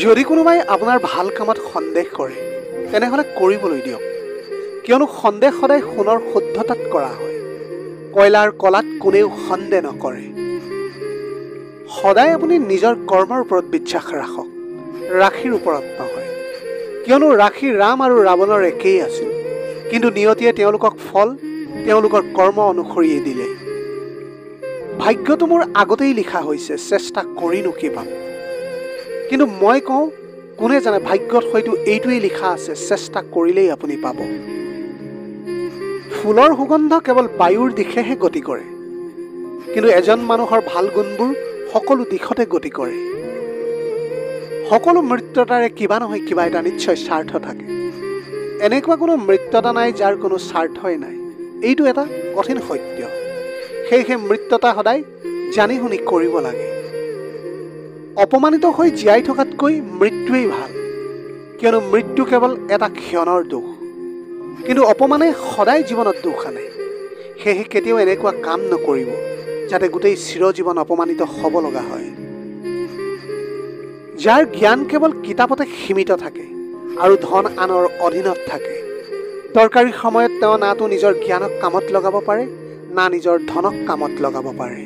যদি কোনোবাই আপোনাৰ ভাল কামত সন্দেহ কৰে তেনেহ'লে কৰিবলৈ দিয়ক, কিয়নো সন্দেহ সদায় সোণৰ শুদ্ধতাত কৰা হয়। কয়লাৰ কলাত কোনেও সন্দেহ নকৰে। সদায় আপুনি নিজৰ কৰ্মৰ ওপৰত বিশ্বাস ৰাখক, ৰাশিৰ ওপৰত নহয়, কিয়নো ৰাশি ৰাম আৰু ৰাৱণৰ একেই আছিল, কিন্তু নিয়তিয়ে তেওঁলোকক ফল তেওঁলোকৰ কৰ্ম অনুসৰিয়ে দিলে। ভাগ্যটো মোৰ আগতেই লিখা হৈছে, চেষ্টা কৰিনো কি পাম। কিন্তু মই কওঁ, কোনে জানে ভাগ্যত হয়তো এইটোৱেই লিখা আছে, চেষ্টা কৰিলেই আপুনি পাব। ফুলৰ সুগন্ধ কেৱল বায়ুৰ দিশেহে গতি কৰে, কিন্তু এজন মানুহৰ ভাল গুণবোৰ সকলো দিশতে গতি কৰে। সকলো মৃত্যতাৰে কিবা নহয় কিবা এটা নিশ্চয় স্বাৰ্থ থাকে। এনেকুৱা কোনো মৃত্যতা নাই যাৰ কোনো স্বাৰ্থই নাই, এইটো এটা কঠিন সত্য। সেয়েহে মৃত্যতা সদায় জানি শুনি কৰিব লাগে। অপমানিত হৈ জীয়াই থকাতকৈ মৃত্যুৱেই ভাল, কিয়নো মৃত্যু কেৱল এটা ক্ষণৰ দুখ, কিন্তু অপমানে সদায় জীৱনত দুখ আনে। সেয়েহে কেতিয়াও এনেকুৱা কাম নকৰিব যাতে গোটেই চিৰজীৱন অপমানিত হ'ব লগা হয়। যাৰ জ্ঞান কেৱল কিতাপতে সীমিত থাকে আৰু ধন আনৰ অধীনত থাকে, দৰকাৰী সময়ত তেওঁ নাতো নিজৰ জ্ঞানক কামত লগাব পাৰে, না নিজৰ ধনক কামত লগাব পাৰে।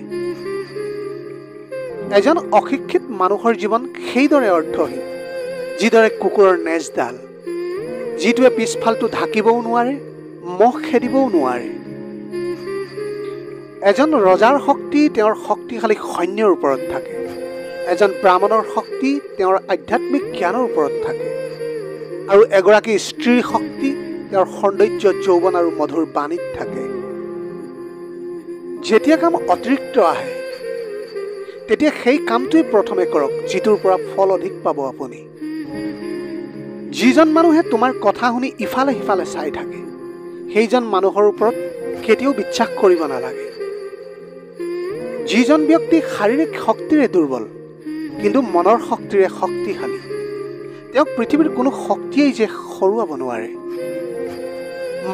এজন অশিক্ষিত মানুহৰ জীৱন সেইদৰে অৰ্থহীন যিদৰে কুকুৰৰ নেজডাল, যিটোৱে পিছফালটো ঢাকিবও নোৱাৰে, মহ খেদিবও নোৱাৰে। এজন ৰজাৰ শক্তি তেওঁৰ শক্তিশালী সৈন্যৰ ওপৰত থাকে, এজন ব্ৰাহ্মণৰ শক্তি তেওঁৰ আধ্যাত্মিক জ্ঞানৰ ওপৰত থাকে, আৰু এগৰাকী স্ত্ৰীৰ শক্তি তেওঁৰ সৌন্দৰ্য, যৌৱন আৰু মধুৰ বাণীত থাকে। যেতিয়া কাম অতিৰিক্ত আহে তেতিয়া সেই কামটোৱেই প্ৰথমে কৰক, যিটোৰ পৰা ফল অধিক পাব আপুনি। যিজন মানুহে তোমাৰ কথা শুনি ইফালে সিফালে চাই থাকে, সেইজন মানুহৰ ওপৰত কেতিয়াও বিশ্বাস কৰিব নালাগে। যিজন ব্যক্তি শাৰীৰিক শক্তিৰে দুৰ্বল কিন্তু মনৰ শক্তিৰে শক্তিশালী, তেওঁক পৃথিৱীৰ কোনো শক্তিয়েই যে হৰুৱাব নোৱাৰে।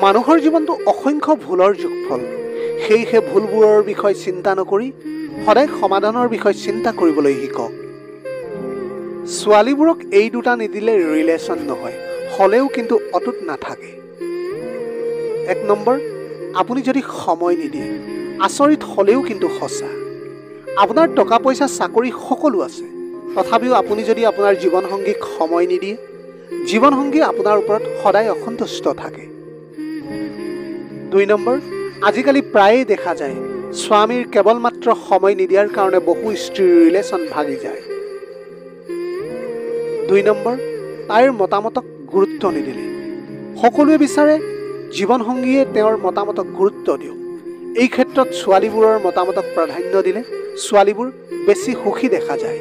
মানুহৰ জীৱনটো অসংখ্য ভুলৰ যোগফল, সেয়েহে ভুলবোৰৰ বিষয়ে চিন্তা নকৰি সদায় সমাধানৰ বিষয়ে চিন্তা কৰিবলৈ শিকক। ছোৱালীবোৰক এই দুটা নিদিলে ৰিলেশ্যন নহয়, হ'লেও কিন্তু অটুট নাথাকে। 1 নম্বৰ, আপুনি যদি সময় নিদিয়ে, আচৰিত হ'লেও কিন্তু সঁচা। আপোনাৰ টকা পইচা চাকৰি সকলো আছে, তথাপিও আপুনি যদি আপোনাৰ জীৱনসংগীক সময় নিদিয়ে, জীৱনসংগী আপোনাৰ ওপৰত সদায় অসন্তুষ্ট থাকে। 2 নম্বৰ, আজিকালি প্ৰায়েই দেখা যায় স্বামীৰ কেৱল মাত্ৰ সময় নিদিয়াৰ কাৰণে বহু স্ত্ৰীৰ ৰিলেশ্যন ভাগি যায়। 2 নম্বৰ, তাইৰ মতামতক গুৰুত্ব নিদিলে। সকলোৱে বিচাৰে জীৱনসংগীয়ে তেওঁৰ মতামতক গুৰুত্ব দিয়ক। এই ক্ষেত্ৰত ছোৱালীবোৰৰ মতামতক প্ৰাধান্য দিলে ছোৱালীবোৰ বেছি সুখী দেখা যায়।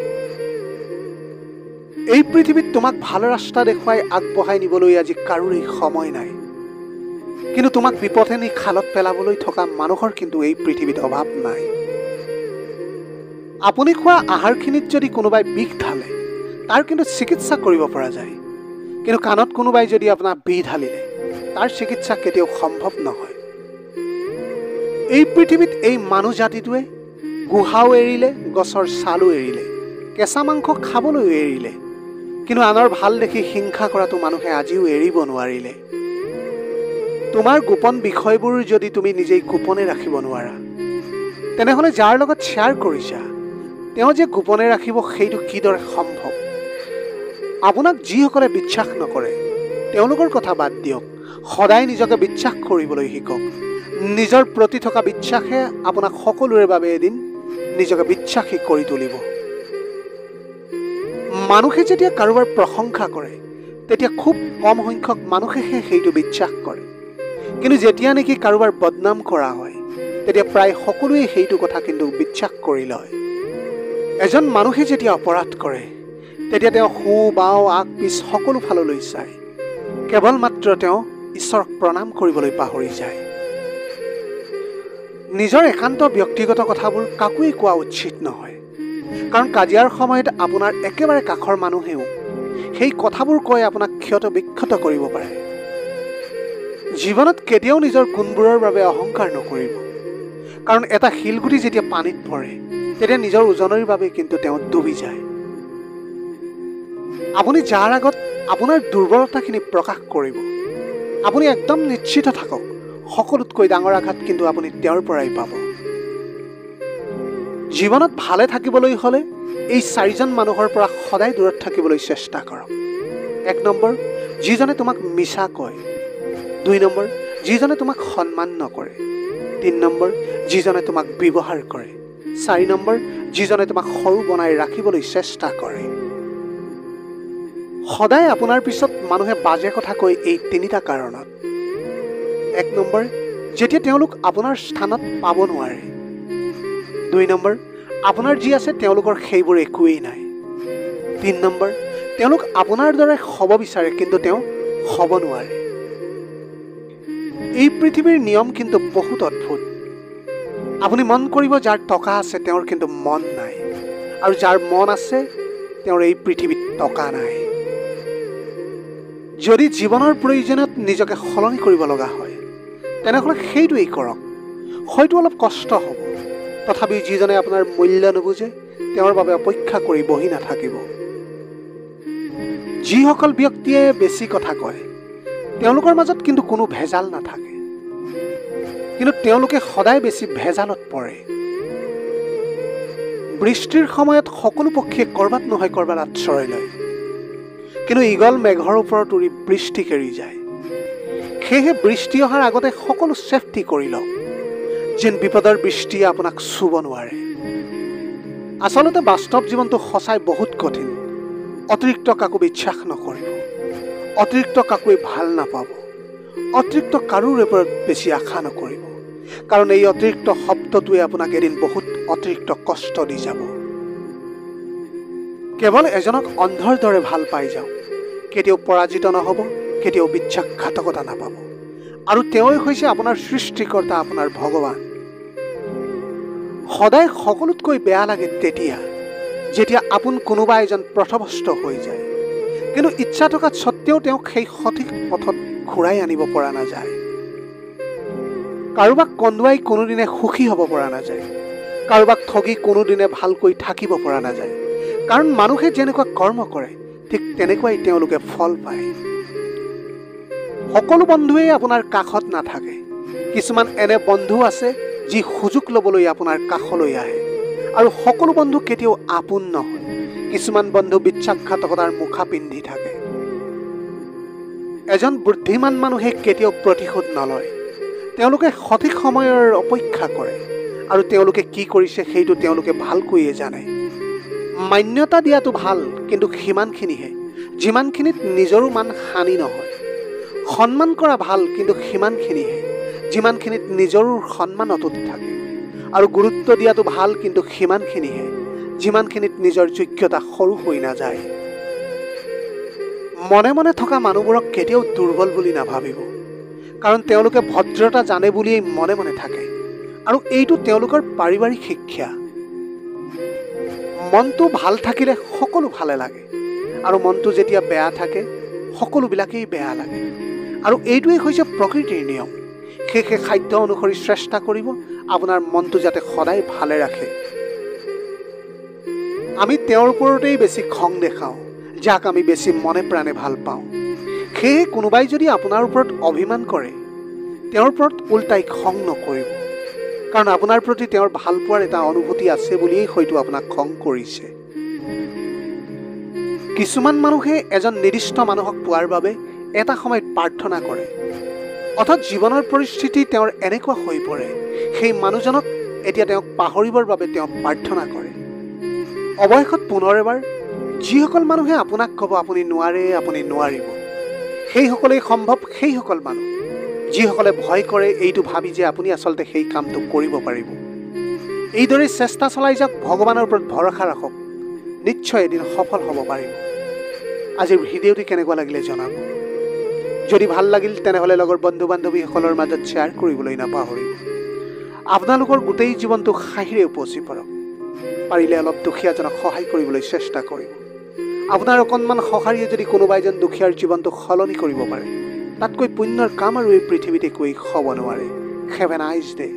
এই পৃথিৱীত তোমাক ভাল ৰাস্তা দেখুৱাই আগবঢ়াই নিবলৈ আজি কাৰোৰেই সময় নাই, কিন্তু তোমাক বিপথে নি খালত পেলাবলৈ থকা মানুহৰ কিন্তু এই পৃথিৱীত অভাৱ নাই। আপুনি খোৱা আহাৰখিনিত যদি কোনোবাই বিষ ঢালে, তাৰ কিন্তু চিকিৎসা কৰিব পৰা যায়, কিন্তু কাণত কোনোবাই যদি আপোনাক বিষ ঢালিলে, তাৰ চিকিৎসা কেতিয়াও সম্ভৱ নহয়। এই পৃথিৱীত এই মানুহ জাতিটোৱে গুহাও এৰিলে, গছৰ ছালো এৰিলে, কেঁচা মাংস খাবলৈও এৰিলে, কিন্তু আনৰ ভাল দেখি হিংসা কৰাটো মানুহে আজিও এৰিব নোৱাৰিলে। তোমাৰ গোপন বিষয়বোৰ যদি তুমি নিজেই গোপনে ৰাখিব নোৱাৰা, তেনেহ'লে যাৰ লগত শ্বেয়াৰ কৰিছা তেওঁ যে গোপনে ৰাখিব সেইটো কিদৰে সম্ভৱ? আপোনাক যিসকলে বিশ্বাস নকৰে তেওঁলোকৰ কথা বাদ দিয়ক, সদায় নিজকে বিশ্বাস কৰিবলৈ শিকক। নিজৰ প্ৰতি থকা বিশ্বাসে আপোনাক সকলোৰে বাবে এদিন নিজকে বিশ্বাসী কৰি তুলিব। মানুহে যেতিয়া কাৰোবাৰ প্ৰশংসা কৰে তেতিয়া খুব কম সংখ্যক মানুহেহে সেইটো বিশ্বাস কৰে, কিন্তু যেতিয়া নেকি কাৰোবাৰ বদনাম কৰা হয় তেতিয়া প্ৰায় সকলোৱে সেইটো কথা কিন্তু বিশ্বাস কৰি লয়। এজন মানুহে যেতিয়া অপৰাধ কৰে তেতিয়া তেওঁ সোঁ বাওঁ আগ পিছ সকলো ফাললৈ চায়, কেৱল মাত্ৰ তেওঁ ঈশ্বৰক প্ৰণাম কৰিবলৈ পাহৰি যায়। নিজৰ একান্ত ব্যক্তিগত কথাবোৰ কাকোৱেই কোৱা উচিত নহয়, কাৰণ কাজিয়াৰ সময়ত আপোনাৰ একেবাৰে কাষৰ মানুহেও সেই কথাবোৰ কৈ আপোনাক ক্ষত বিক্ষত কৰিব পাৰে। জীৱনত কেতিয়াও নিজৰ গুণবোৰৰ বাবে অহংকাৰ নকৰিব, কাৰণ এটা শিলগুটি যেতিয়া পানীত পৰে তেতিয়া নিজৰ ওজনৰ বাবে কিন্তু তেওঁ ডুবি যায়। আপুনি যাৰ আগত আপোনাৰ দুৰ্বলতাখিনি প্ৰকাশ কৰিব, আপুনি একদম নিশ্চিত থাকক সকলোতকৈ ডাঙৰ আঘাত কিন্তু আপুনি তেওঁৰ পৰাই পাব। জীৱনত ভালে থাকিবলৈ হ'লে এই 4জন মানুহৰ পৰা সদায় দূৰত থাকিবলৈ চেষ্টা কৰক। 1 নম্বৰ, যিজনে তোমাক মিছা কয়। 2 নম্বৰ, যিজনে তোমাক সন্মান নকৰে। 3 নম্বৰ, যিজনে তোমাক ব্যৱহাৰ কৰে। 4 নম্বৰ, যিজনে তোমাক সৰু বনাই ৰাখিবলৈ চেষ্টা কৰে। সদায় আপোনাৰ পিছত মানুহে বাজে কথা কয় এই 3টা কাৰণত। 1 নম্বৰ, যেতিয়া তেওঁলোক আপোনাৰ স্থানত পাব নোৱাৰে। 2 নম্বৰ, আপোনাৰ যি আছে তেওঁলোকৰ সেইবোৰ একোৱেই নাই। 3 নম্বৰ, তেওঁলোক আপোনাৰ দৰে হ'ব বিচাৰে কিন্তু তেওঁ হ'ব নোৱাৰে। এই পৃথিৱীৰ নিয়ম কিন্তু বহুত অদ্ভুত। আপুনি মন কৰিব, যাৰ টকা আছে তেওঁৰ কিন্তু মন নাই, আৰু যাৰ মন আছে তেওঁৰ এই পৃথিৱীত টকা নাই। যদি জীৱনৰ প্ৰয়োজনত নিজকে সলনি কৰিব লগা হয় তেনেহ'লে সেইটোৱেই কৰক। হয়তো অলপ কষ্ট হ'ব, তথাপিও যিজনে আপোনাৰ মূল্য নুবুজে তেওঁৰ বাবে অপেক্ষা কৰি বহি নাথাকিব। যিসকল ব্যক্তিয়ে বেছি কথা কয় তেওঁলোকৰ মাজত কিন্তু কোনো ভেজাল নাথাকে, কিন্তু তেওঁলোকে সদায় বেছি ভেজালত পৰে। বৃষ্টিৰ সময়ত সকলো পক্ষীয়ে ক'ৰবাত নহয় ক'ৰবাত আশ্ৰয় লয়, কিন্তু ঈগল মেঘৰ ওপৰত উৰি বৃষ্টি কেৰি যায়। সেয়েহে বৃষ্টি অহাৰ আগতে সকলো চেফটি কৰি লওক, যেন বিপদৰ বৃষ্টিয়ে আপোনাক চুব নোৱাৰে। আচলতে বাস্তৱ জীৱনটো সঁচাই বহুত কঠিন। অতিৰিক্ত কাকো বিশ্বাস নকৰিব, অতিৰিক্ত কাকোৱে ভাল নাপাব, অতিৰিক্ত কাৰোৰ ওপৰত বেছি আশা নকৰিব, কাৰণ এই অতিৰিক্ত শব্দটোৱে আপোনাক এদিন বহুত অতিৰিক্ত কষ্ট দি যাব। কেৱল এজনক অন্ধৰ দৰে ভাল পাই যাওক, কেতিয়াও পৰাজিত নহ'ব, কেতিয়াও বিশ্বাসঘাতকতা নাপাব, আৰু তেওঁই হৈছে আপোনাৰ সৃষ্টিকৰ্তা, আপোনাৰ ভগৱান। সদায় সকলোতকৈ বেয়া লাগে যেতিয়া আপোন কোনোবা এজন পথভ্ৰষ্ট হৈ যায়, কিন্তু ইচ্ছা থকা স্বত্তেও তেওঁক সেই সঠিক পথত ঘূৰাই আনিব পৰা নাযায়। কাৰোবাক কন্দুৱাই কোনোদিনে সুখী হ'ব পৰা নাযায়, কাৰোবাক ঠগি কোনোদিনে ভালকৈ থাকিব পৰা নাযায়, কাৰণ মানুহে যেনেকুৱা কৰ্ম কৰে ঠিক তেনেকুৱাই তেওঁলোকে ফল পায়। সকলো বন্ধুৱেই আপোনাৰ কাষত নাথাকে। কিছুমান এনে বন্ধু আছে যি সুযোগ ল'বলৈ আপোনাৰ কাষলৈ আহে, আৰু সকলো বন্ধু কেতিয়াও আপোন নহয়। কিছুমান বন্ধু বিশ্বাসঘাতকতাৰ মুখা পিন্ধি থাকে। এজন বুদ্ধিমান মানুহে কেতিয়াও প্ৰতিশোধ নলয়, তেওঁলোকে সঠিক সময়ৰ অপেক্ষা কৰে, আৰু তেওঁলোকে কি কৰিছে সেইটো তেওঁলোকে ভালকৈয়ে জানে। মান্যতা দিয়াটো ভাল, কিন্তু সিমানখিনিহে যিমানখিনিত নিজৰো মান হানি নহয়। সন্মান কৰা ভাল, কিন্তু সিমানখিনিহে যিমানখিনিত নিজৰো সন্মান অটুট থাকে। আৰু গুৰুত্ব দিয়াটো ভাল, কিন্তু সিমানখিনিহে যিমানখিনিত নিজৰ যোগ্যতা সৰু হৈ নাযায়। মনে মনে থকা মানুহবোৰক কেতিয়াও দুৰ্বল বুলি নাভাবিব, কাৰণ তেওঁলোকে ভদ্ৰতা জানে বুলিয়েই মনে মনে থাকে, আৰু এইটো তেওঁলোকৰ পাৰিবাৰিক শিক্ষা। মনটো ভাল থাকিলে সকলো ভালে লাগে, আৰু মনটো যেতিয়া বেয়া থাকে সকলোবিলাকেই বেয়া লাগে, আৰু এইটোৱেই হৈছে প্ৰকৃতিৰ নিয়ম। সেয়েহে খাদ্য অনুসৰি চেষ্টা কৰিব আপোনাৰ মনটো যাতে সদায় ভালে ৰাখে। আমি তেওঁৰ ওপৰতেই বেছি খং দেখাওঁ, যাক আমি বেছি মনে প্ৰাণে ভাল পাওঁ। সেয়ে কোনোবাই যদি আপোনাৰ ওপৰত অভিমান কৰে তেওঁৰ ওপৰত উল্টাই খং নকৰিব, কাৰণ আপোনাৰ প্ৰতি তেওঁৰ ভাল পোৱাৰ এটা অনুভূতি আছে বুলিয়েই হয়তো আপোনাক খং কৰিছে। কিছুমান মানুহে এজন নিৰ্দিষ্ট মানুহক পোৱাৰ বাবে এটা সময়ত প্ৰাৰ্থনা কৰে, অৰ্থাৎ জীৱনৰ পৰিস্থিতি তেওঁৰ এনেকুৱা হৈ পৰে সেই মানুহজনক এতিয়া তেওঁক পাহৰিবৰ বাবে তেওঁ প্ৰাৰ্থনা কৰে। অৱশেষত পুনৰ এবাৰ যিসকল মানুহে আপোনাক ক'ব আপুনি নোৱাৰে, আপুনি নোৱাৰিব, সেইসকলেই সম্ভৱ সেইসকল মানুহ যিসকলে ভয় কৰে এইটো ভাবি যে আপুনি আচলতে সেই কামটো কৰিব পাৰিব। এইদৰে চেষ্টা চলাই যাওক, ভগৱানৰ ওপৰত ভৰসা ৰাখক, নিশ্চয় এদিন সফল হ'ব পাৰিব। আজিৰ ভিডিঅ'টি কেনেকুৱা লাগিলে জনাব। যদি ভাল লাগিল তেনেহ'লে লগৰ বন্ধু বান্ধৱীসকলৰ মাজত শ্বেয়াৰ কৰিবলৈ নাপাহৰিব। আপোনালোকৰ গোটেই জীৱনটো হাঁহিৰে উপচি পৰক। পাৰিলে অলপ দুখীয়াজনক সহায় কৰিবলৈ চেষ্টা কৰিব। আপোনাৰ অকণমান সঁহাৰিয়ে যদি কোনোবা এজন দুখীয়াৰ জীৱনটো সলনি কৰিব পাৰে, তাতকৈ পুণ্যৰ কাম আৰু এই পৃথিৱীত একোৱেই হ'ব নোৱাৰে। Have a nice day.